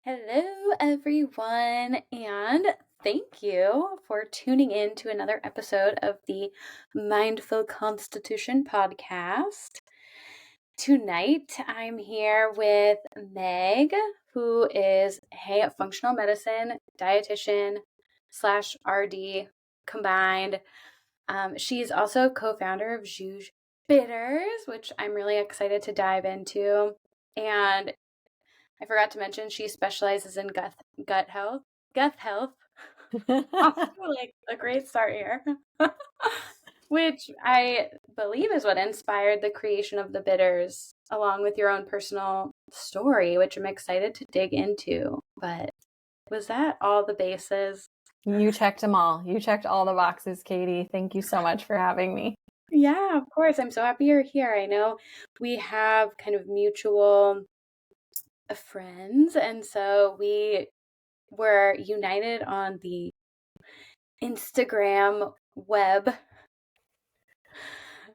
Hello, everyone, and thank you for tuning in to another episode of the Mindful Constitution podcast. Tonight, I'm here with Meg, who is a functional medicine dietitian slash RD combined. She's also co-founder of Juuj Bitters, which I'm really excited to dive into. And I forgot to mention she specializes in gut health. Gut health. Also, like a great start here. Which I believe is what inspired the creation of the bitters, along with your own personal story, which I'm excited to dig into. But was that all the bases? You checked them all. You checked all the boxes, Katie. Thank you so much for having me. Yeah, of course. I'm so happy you're here. I know we have kind of mutual friends, and so we were united on the Instagram web.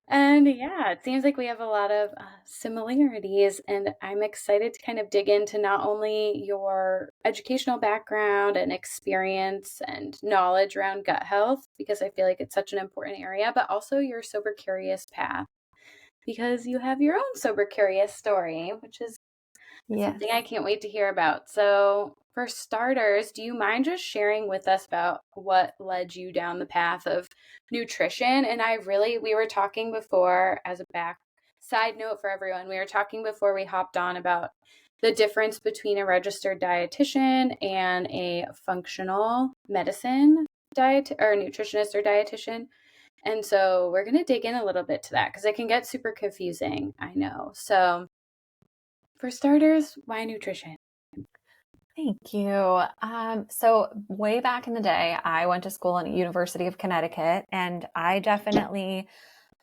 And yeah, it seems like we have a lot of similarities, and I'm excited to kind of dig into not only your educational background and experience and knowledge around gut health, because I feel like it's such an important area, but also your sober curious path, because you have your own sober curious story, which is something I can't wait to hear about. So, for starters, do you mind just sharing with us about what led you down the path of nutrition? And we were talking before, as a back side note for everyone, we were talking before we hopped on about the difference between a registered dietitian and a functional medicine diet or nutritionist or dietitian. And so we're going to dig in a little bit to that because it can get super confusing, I know. So, for starters, why nutrition? Thank you. So way back in the day, I went to school at University of Connecticut, and I definitely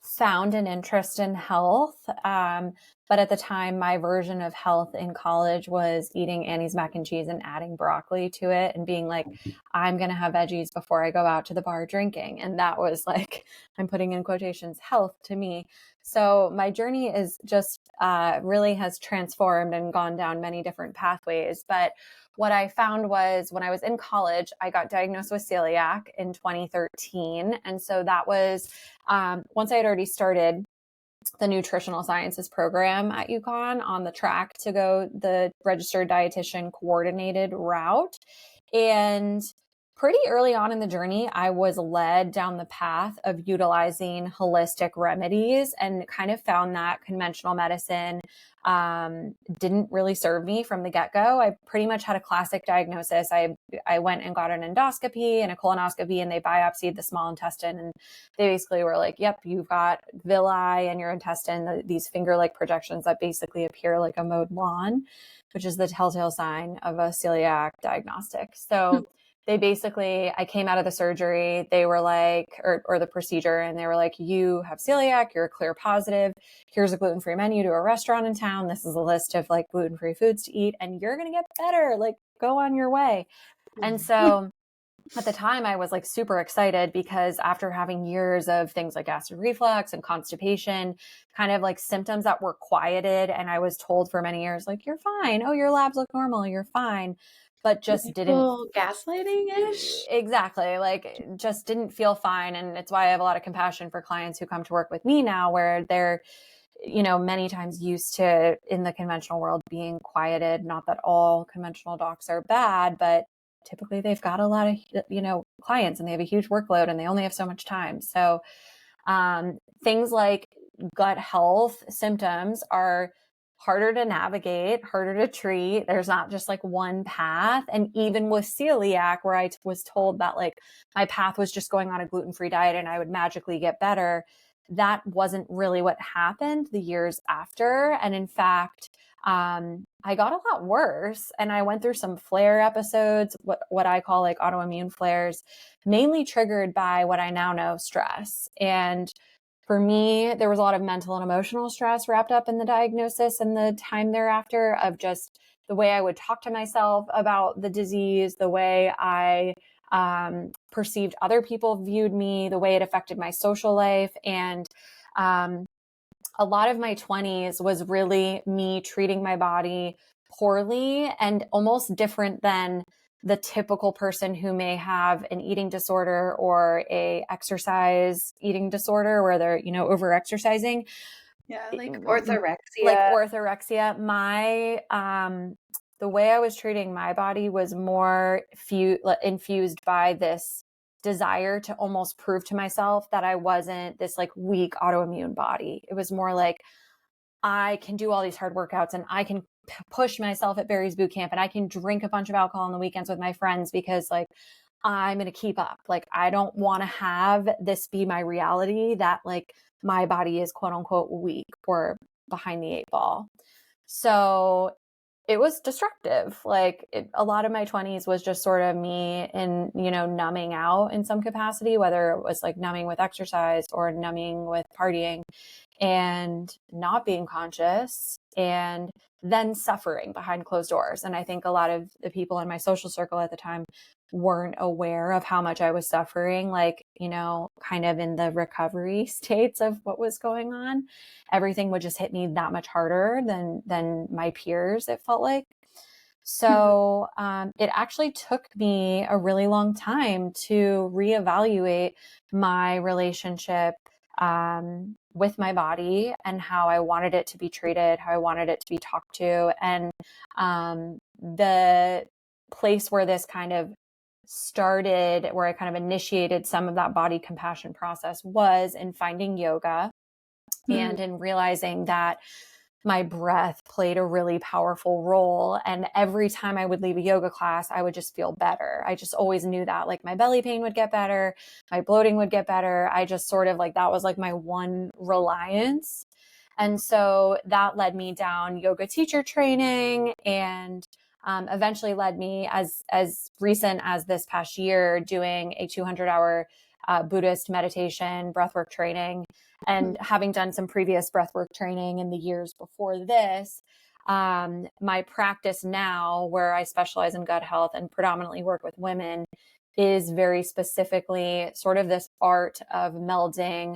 found an interest in health. But at the time, my version of health in college was eating Annie's mac and cheese and adding broccoli to it and being like, I'm going to have veggies before I go out to the bar drinking. And that was like, I'm putting in quotations, health to me. So my journey is just really has transformed and gone down many different pathways. But what I found was when I was in college, I got diagnosed with celiac in 2013. And so that was once I had already started the nutritional sciences program at UConn on the track to go the registered dietitian coordinated route. And pretty early on in the journey, I was led down the path of utilizing holistic remedies and kind of found that conventional medicine didn't really serve me from the get-go. I pretty much had a classic diagnosis. I went and got an endoscopy and a colonoscopy, and they biopsied the small intestine, and they basically were like, yep, you've got villi in your intestine, these finger-like projections that basically appear like a mowed lawn, which is the telltale sign of a celiac diagnostic. So they basically, I came out of the surgery, they were like, or the procedure, and they were like, you have celiac, you're a clear positive. Here's a gluten-free menu to a restaurant in town. This is a list of like gluten-free foods to eat, and you're going to get better. Like, go on your way. And so at the time, I was like super excited because after having years of things like acid reflux and constipation, kind of like symptoms that were quieted, and I was told for many years, like, you're fine. Oh, your labs look normal. You're fine. But just didn't. Gaslighting-ish? Exactly. Like, just didn't feel fine. And it's why I have a lot of compassion for clients who come to work with me now, where they're, many times used to in the conventional world being quieted. Not that all conventional docs are bad, but typically they've got a lot of, clients, and they have a huge workload, and they only have so much time. So things like gut health symptoms are harder to navigate, harder to treat. There's not just like one path. And even with celiac, where I was told that like my path was just going on a gluten-free diet and I would magically get better, that wasn't really what happened the years after. And in fact, I got a lot worse, and I went through some flare episodes, what I call like autoimmune flares, mainly triggered by what I now know, stress. And for me, there was a lot of mental and emotional stress wrapped up in the diagnosis and the time thereafter, of just the way I would talk to myself about the disease, the way I perceived other people viewed me, the way it affected my social life. And a lot of my 20s was really me treating my body poorly and almost different than the typical person who may have an eating disorder or a exercise eating disorder where they're, over exercising. Yeah, like Like orthorexia. orthorexia. The way I was treating my body was more infused by this desire to almost prove to myself that I wasn't this like weak autoimmune body. It was more like, I can do all these hard workouts and I can push myself at Barry's boot camp and I can drink a bunch of alcohol on the weekends with my friends because like I'm going to keep up. Like I don't want to have this be my reality that like my body is quote unquote weak or behind the eight ball. So it was destructive. Like a lot of my 20s was just sort of me in, numbing out in some capacity, whether it was like numbing with exercise or numbing with partying and not being conscious and then suffering behind closed doors. And I think a lot of the people in my social circle at the time weren't aware of how much I was suffering, like, kind of in the recovery states of what was going on. Everything would just hit me that much harder than my peers, it felt like. So it actually took me a really long time to reevaluate my relationship with my body and how I wanted it to be treated, how I wanted it to be talked to. And the place where this kind of started, where I kind of initiated some of that body compassion process, was in finding yoga and in realizing that my breath played a really powerful role. And every time I would leave a yoga class, I would just feel better. I just always knew that like my belly pain would get better, my bloating would get better. I just sort of like, that was like my one reliance. And so that led me down yoga teacher training and eventually led me as recent as this past year doing a 200-hour Buddhist meditation breathwork training. And having done some previous breathwork training in the years before this, my practice now, where I specialize in gut health and predominantly work with women, is very specifically sort of this art of melding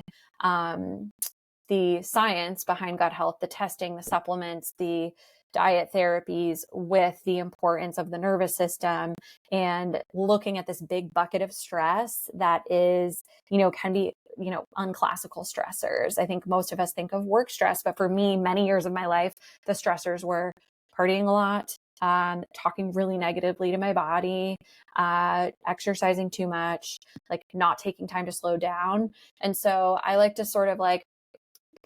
the science behind gut health, the testing, the supplements, the diet therapies with the importance of the nervous system and looking at this big bucket of stress that is, can be, unclassical stressors. I think most of us think of work stress, but for me, many years of my life, the stressors were partying a lot, talking really negatively to my body, exercising too much, like not taking time to slow down. And so I like to sort of like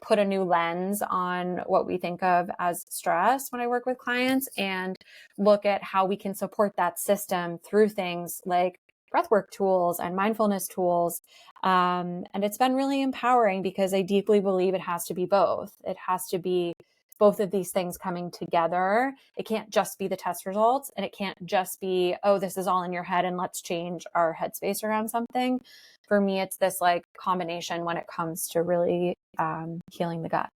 put a new lens on what we think of as stress when I work with clients and look at how we can support that system through things like breathwork tools and mindfulness tools. And it's been really empowering because I deeply believe it has to be both. It has to be both of these things coming together. It can't just be the test results and it can't just be, oh, this is all in your head and let's change our headspace around something. For me, it's this like combination when it comes to really healing the gut.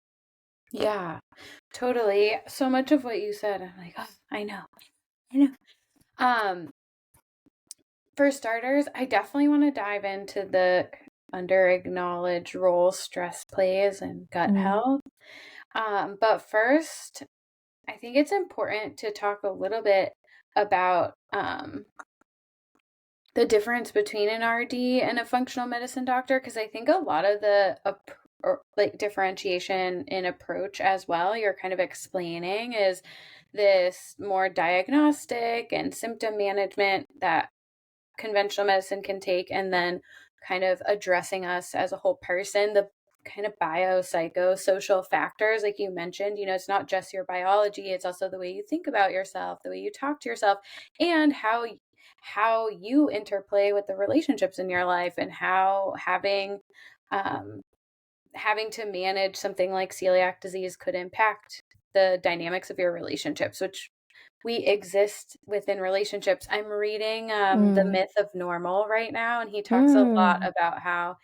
Yeah, totally. So much of what you said, I'm like, oh, I know. Um, for starters, I definitely want to dive into the under acknowledged role stress plays in gut health. But first, I think it's important to talk a little bit about the difference between an RD and a functional medicine doctor, because I think a lot of the like differentiation in approach as well you're kind of explaining is this more diagnostic and symptom management that conventional medicine can take, and then kind of addressing us as a whole person, the kind of biopsychosocial factors like you mentioned. It's not just your biology, it's also the way you think about yourself, the way you talk to yourself, and how you interplay with the relationships in your life, and how having to manage something like celiac disease could impact the dynamics of your relationships, which we exist within relationships. I'm reading The Myth of Normal right now, and he talks a lot about how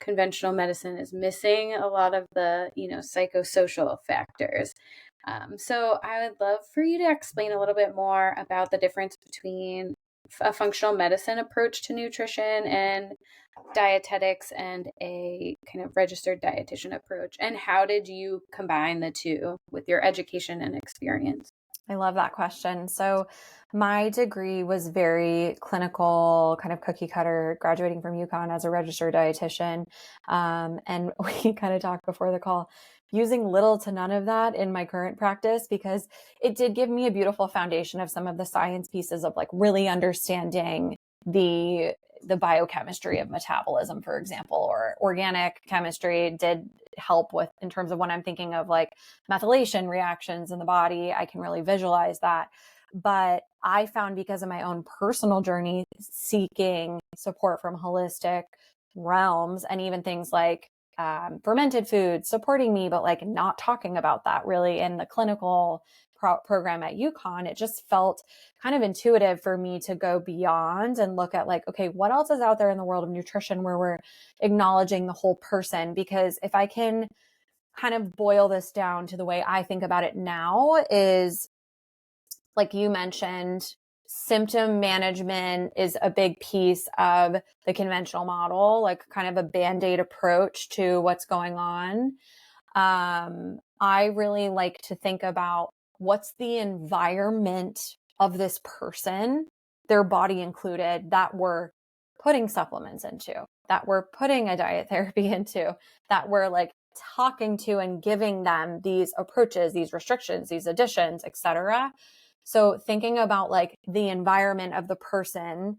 conventional medicine is missing a lot of the, psychosocial factors. So I would love for you to explain a little bit more about the difference between a functional medicine approach to nutrition and dietetics and a kind of registered dietitian approach, and how did you combine the two with your education and experience? I love that question. So my degree was very clinical, kind of cookie cutter, graduating from UConn as a registered dietitian. And we kind of talked before the call, using little to none of that in my current practice, because it did give me a beautiful foundation of some of the science pieces of like really understanding the biochemistry of metabolism, for example, or organic chemistry did help with in terms of when I'm thinking of like methylation reactions in the body. I can really visualize that. But I found, because of my own personal journey, seeking support from holistic realms and even things like fermented foods supporting me, but like not talking about that really in the clinical program at UConn, it just felt kind of intuitive for me to go beyond and look at like, okay, what else is out there in the world of nutrition where we're acknowledging the whole person? Because if I can kind of boil this down to the way I think about it now is, like you mentioned, symptom management is a big piece of the conventional model, like kind of a band-aid approach to what's going on. I really like to think about what's the environment of this person, their body included, that we're putting supplements into, that we're putting a diet therapy into, that we're like talking to and giving them these approaches, these restrictions, these additions, etc. So thinking about like the environment of the person,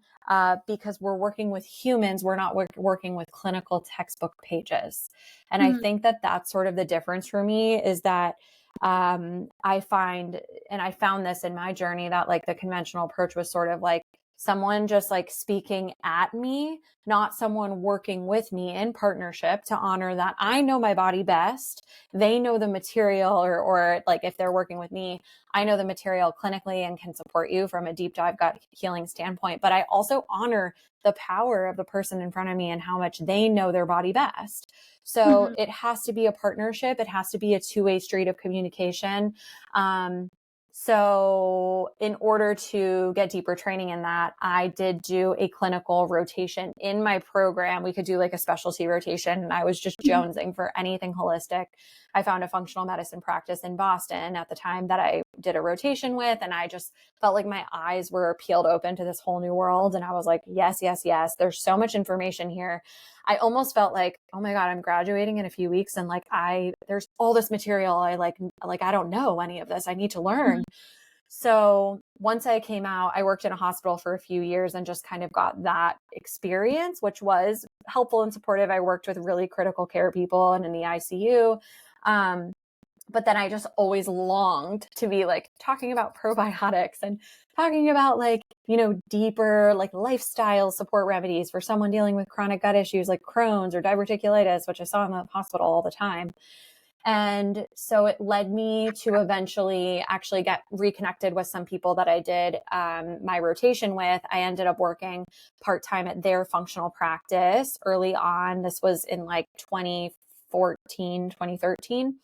because we're working with humans, we're not working with clinical textbook pages. And I think that that's sort of the difference for me, is that I find, and I found this in my journey, that like the conventional approach was sort of like someone just like speaking at me, not someone working with me in partnership to honor that I know my body best. They know the material, or like if they're working with me, I know the material clinically and can support you from a deep dive gut healing standpoint. But I also honor the power of the person in front of me and how much they know their body best. So Mm-hmm. it has to be a partnership. It has to be a two-way street of communication. So in order to get deeper training in that, I did do a clinical rotation in my program. We could do like a specialty rotation, and I was just jonesing for anything holistic. I found a functional medicine practice in Boston at the time that I did a rotation with, and I just felt like my eyes were peeled open to this whole new world. And I was like, yes, yes, yes. There's so much information here. I almost felt like, oh my God, I'm graduating in a few weeks, and like there's all this material. I I don't know any of this. I need to learn. So once I came out, I worked in a hospital for a few years and just kind of got that experience, which was helpful and supportive. I worked with really critical care people and in the ICU. But then I just always longed to be like talking about probiotics and talking about like, deeper like lifestyle support remedies for someone dealing with chronic gut issues like Crohn's or diverticulitis, which I saw in the hospital all the time. And so it led me to eventually actually get reconnected with some people that I did my rotation with. I ended up working part-time at their functional practice early on. This was in like 2014, 2013.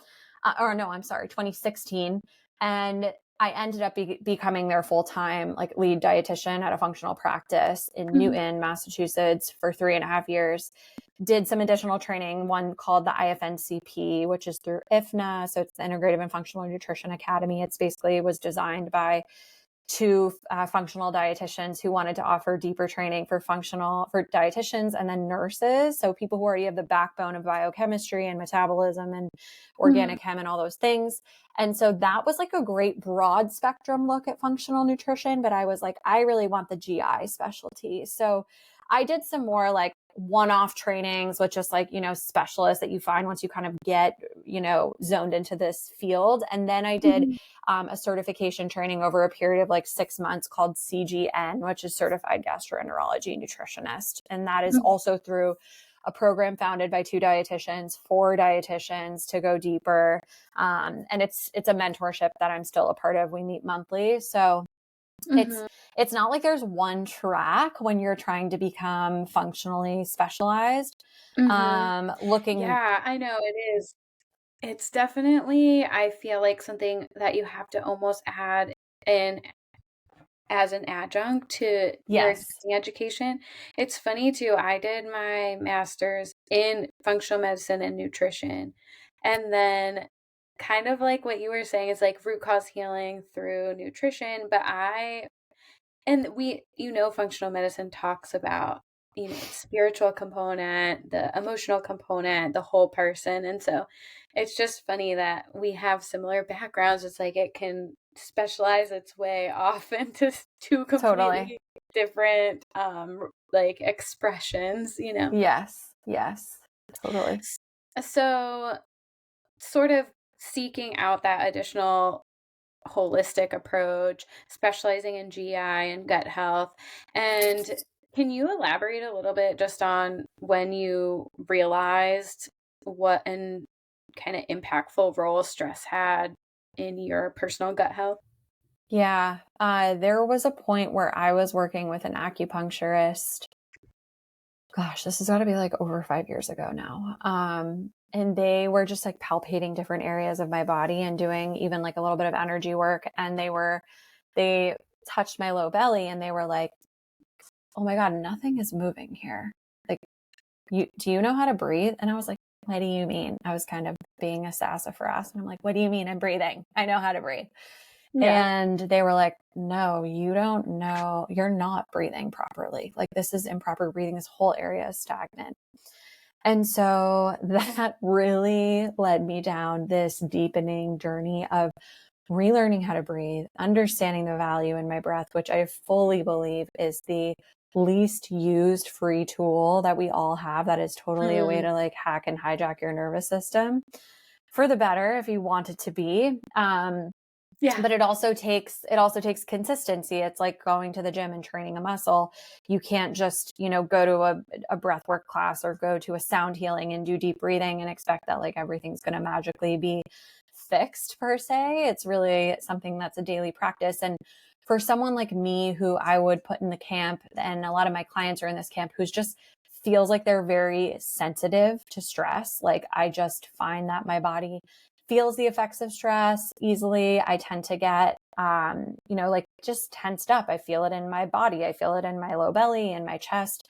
Or no, I'm sorry, 2016. And I ended up becoming their full-time like lead dietitian at a functional practice in Mm-hmm. Newton, Massachusetts for 3.5 years. Did some additional training, one called the IFNCP, which is through IFNA. So it's the Integrative and Functional Nutrition Academy. It's basically was designed by two functional dietitians who wanted to offer deeper training for dietitians and then nurses. So people who already have the backbone of biochemistry and metabolism and Mm-hmm. organic chem and all those things. And so that was like a great broad spectrum look at functional nutrition. But I was like, I really want the GI specialty. So I did some more like one-off trainings with just like, specialists that you find once you kind of get, zoned into this field. And then I did a certification training over a period of like 6 months called CGN, which is Certified Gastroenterology Nutritionist. And that is also through a program founded by 2 dietitians, 4 dietitians to go deeper. And it's a mentorship that I'm still a part of. We meet monthly. So it's Mm-hmm. it's not like there's one track when you're trying to become functionally specialized. Mm-hmm. Looking Yeah, I know it is. It's definitely, I feel like something that you have to almost add in as an adjunct to your Yes. existing education. It's funny too, I did my master's in functional medicine and nutrition. And then kind of like what you were saying, is like root cause healing through nutrition, but functional medicine talks about, spiritual component, the emotional component, the whole person. And so it's just funny that we have similar backgrounds. It's like it can specialize its way off into two Totally. completely different like expressions, Yes. Yes. Totally. So sort of seeking out that additional holistic approach, specializing in GI and gut health. And can you elaborate a little bit just on when you realized what an kind of impactful role stress had in your personal gut health? Yeah. There was a point where I was working with an acupuncturist. Gosh, this has got to be like over 5 years ago now. And they were just like palpating different areas of my body and doing even like a little bit of energy work. And they touched my low belly and they were like, "Oh my God, nothing is moving here. Like, do you know how to breathe?" And I was like, "What do you mean?" I was kind of being a sassafras. And I'm like, "What do you mean I'm breathing? I know how to breathe." Yeah. And they were like, "No, you don't know. You're not breathing properly. Like, this is improper breathing. This whole area is stagnant." And so that really led me down this deepening journey of relearning how to breathe, understanding the value in my breath, which I fully believe is the least used free tool that we all have. That is totally a way Mm, to like hack and hijack your nervous system for the better if you want it to be. yeah. But it also takes consistency. It's like going to the gym and training a muscle. You can't just, go to a breathwork class or go to a sound healing and do deep breathing and expect that like everything's going to magically be fixed per se. It's really something that's a daily practice. And for someone like me, who I would put in the camp, and a lot of my clients are in this camp, who's just feels like they're very sensitive to stress. Like, I just find that my body feels the effects of stress easily. I tend to get, like just tensed up. I feel it in my body. I feel it in my low belly and my chest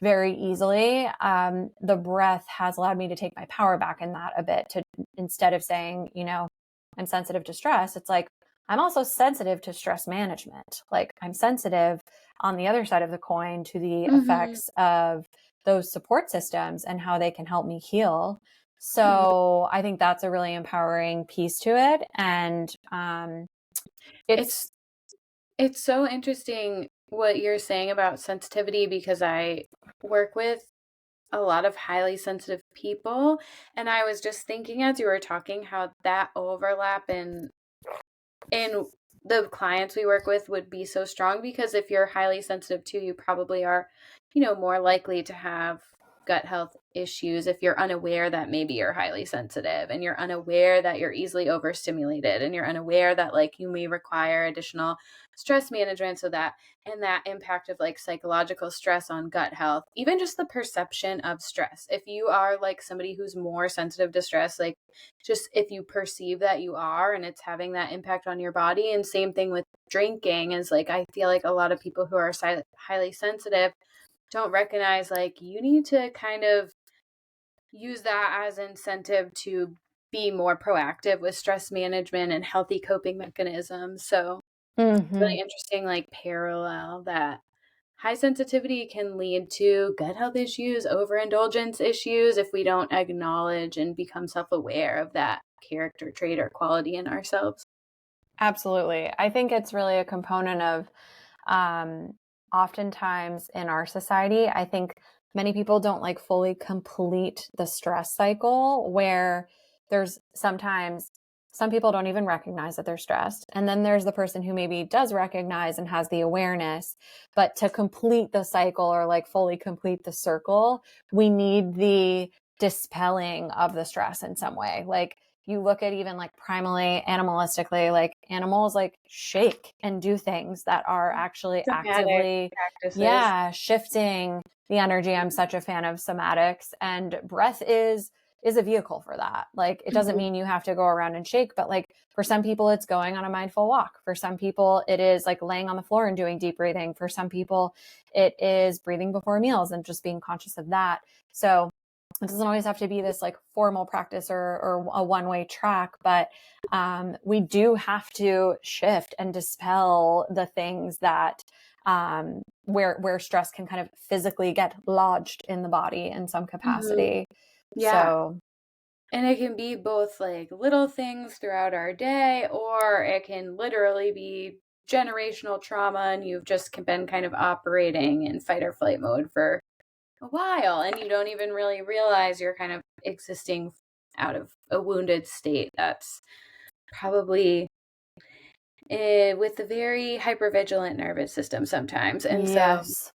very easily. The breath has allowed me to take my power back in that a bit, to instead of saying, I'm sensitive to stress, it's like, I'm also sensitive to stress management. Like, I'm sensitive on the other side of the coin to the Hmm. effects of those support systems and how they can help me heal. Hmm. So I think that's a really empowering piece to it. And it's, It's it's so interesting what you're saying about sensitivity, because I work with a lot of highly sensitive people. And I was just thinking as you were talking how that overlap in the clients we work with would be so strong, because if you're highly sensitive too, you probably are, more likely to have gut health issues if you're unaware that maybe you're highly sensitive, and you're unaware that you're easily overstimulated, and you're unaware that like you may require additional stress management. So that, and that impact of like psychological stress on gut health, even just the perception of stress. If you are like somebody who's more sensitive to stress, like just if you perceive that you are and it's having that impact on your body. And same thing with drinking, is like I feel like a lot of people who are highly sensitive don't recognize like you need to kind of use that as incentive to be more proactive with stress management and healthy coping mechanisms. So Mhm. really interesting like parallel that high sensitivity can lead to gut health issues, overindulgence issues, if we don't acknowledge and become self-aware of that character trait or quality in ourselves. Absolutely. I think it's really a component of, um, oftentimes in our society, I think many people don't like fully complete the stress cycle, where there's sometimes some people don't even recognize that they're stressed. And then there's the person who maybe does recognize and has the awareness, but to complete the cycle or like fully complete the circle, we need the dispelling of the stress in some way. Like, you look at even like primally, animalistically, like animals like shake and do things that are actually Somatic actively, practices. yeah, shifting the energy. I'm such a fan of somatics, and breath is a vehicle for that. Like, it doesn't Mhm. mean you have to go around and shake, but like for some people it's going on a mindful walk. For some people it is like laying on the floor and doing deep breathing. For some people it is breathing before meals and just being conscious of that. So it doesn't always have to be this like formal practice or a one-way track, but we do have to shift and dispel the things that where stress can kind of physically get lodged in the body in some Mhm. capacity. Yeah. So And it can be both like little things throughout our day, or it can literally be generational trauma and you've just been kind of operating in fight or flight mode for a while and you don't even really realize you're kind of existing out of a wounded state that's probably with a very hypervigilant nervous system sometimes. And so yes,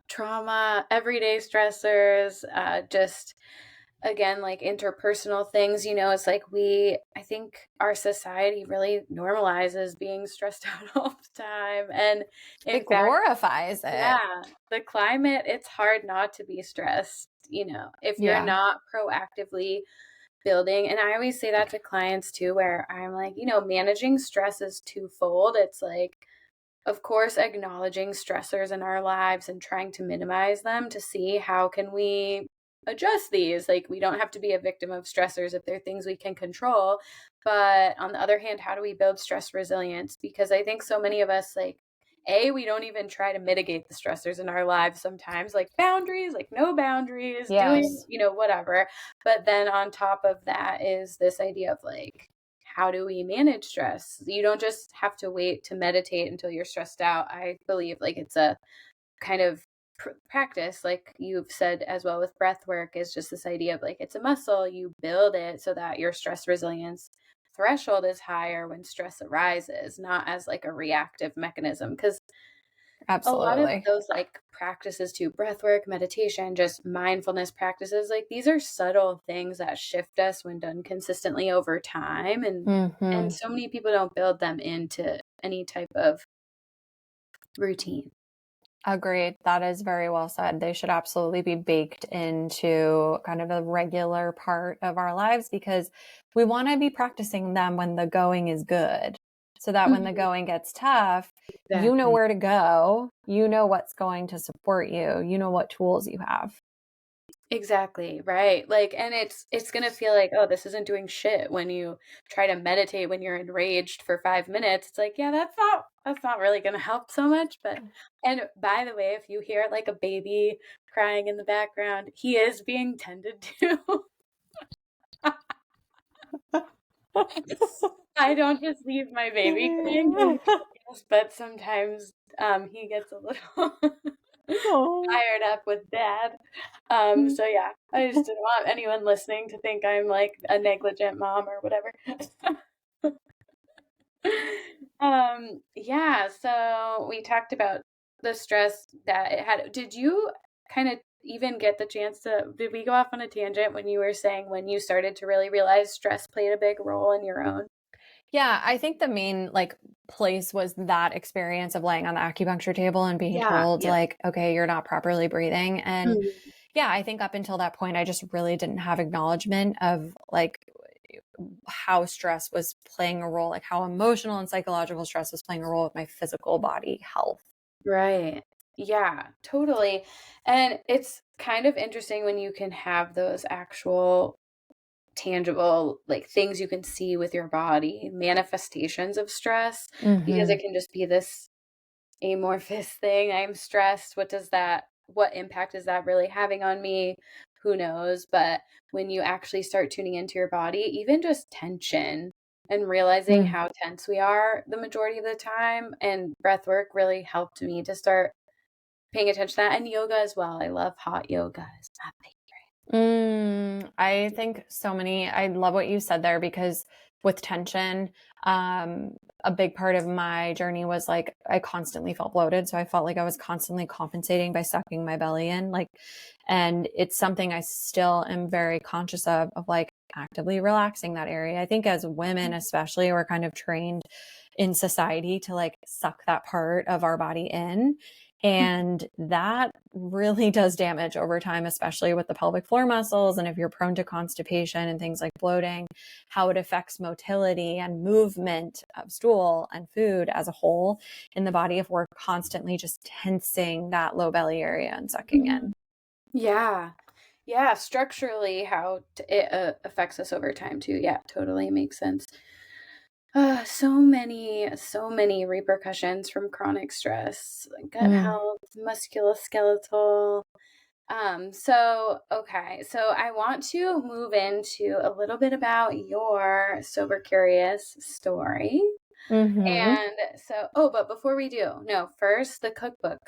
trauma, everyday stressors, just again, like interpersonal things, it's like I think our society really normalizes being stressed out all the time. And in it fact, glorifies it. yeah, the climate, it's hard not to be stressed, if you're Yeah, not proactively building. And I always say that to clients too, where I'm like, managing stress is twofold. It's like, of course, acknowledging stressors in our lives and trying to minimize them to see how can we adjust these. Like we don't have to be a victim of stressors if they're things we can control. But on the other hand, how do we build stress resilience? Because I think so many of us like we don't even try to mitigate the stressors in our lives sometimes, like boundaries, like no boundaries, doing, yes, whatever. But then on top of that is this idea of like, how do we manage stress? You don't just have to wait to meditate until you're stressed out. I believe like it's a kind of practice, like you've said as well with breath work, is just this idea of like it's a muscle. You build it so that your stress resilience threshold is higher when stress arises, not as like a reactive mechanism. Because a lot of absolutely. those like practices too, breath work, meditation, just mindfulness practices, like these are subtle things that shift us when done consistently over time. And Hmm. so many people don't build them into any type of routine. Agreed. That is very well said. They should absolutely be baked into kind of a regular part of our lives because we want to be practicing them when the going is good. So that when the Mhm. going gets tough, you know Exactly. where to go, you know what's going to support you, you know what tools you have. Exactly, right. Like, and it's gonna feel like, oh, this isn't doing shit when you try to meditate when you're enraged for 5 minutes. It's like, yeah, that's not really gonna help so much. But and by the way, if you hear like a baby crying in the background, he is being tended to. I don't just leave my baby crying, yes, but sometimes he gets a little Oh. fired up with dad. So yeah, I just didn't want anyone listening to think I'm like a negligent mom or whatever. Yeah, so we talked about the stress that it had. Did you kind of even get the chance did we go off on a tangent when you were saying when you started to really realize stress played a big role in your own? Yeah, I think the main like place was that experience of laying on the acupuncture table and being Yeah, told yeah. like, okay, you're not properly breathing. And Mhm. yeah, I think up until that point, I just really didn't have acknowledgement of like how stress was playing a role, like how emotional and psychological stress was playing a role with my physical body health. Right. Yeah, totally. And it's kind of interesting when you can have those actual tangible like things you can see with your body, manifestations of stress, because Hmm. it can just be this amorphous thing. I'm stressed. What impact is that really having on me? Who knows? But when you actually start tuning into your body, even just tension and realizing Mm. how tense we are the majority of the time, and breath work really helped me to start paying attention to that, and yoga as well. I love hot yoga. Is my I think I love what you said there because with tension, a big part of my journey was like I constantly felt bloated. So I felt like I was constantly compensating by sucking my belly in. And it's something I still am very conscious of like actively relaxing that area. I think as women, favorite. especially, we're kind of trained in society to like suck that part of our body in. And that really does damage over time, especially with the pelvic floor muscles. And if you're prone to constipation and things like bloating, how it affects motility and movement of stool and food as a whole in the body if we're constantly just tensing that low belly area and sucking Mhm. in. Yeah. Yeah, structurally, how it affects us over time too. Yeah, totally makes sense. So many repercussions from chronic stress, gut Mm. health, musculoskeletal. Okay, so I want to move into a little bit about your sober curious story. Mhm. And so, oh, but before we do, no, first the cookbook, because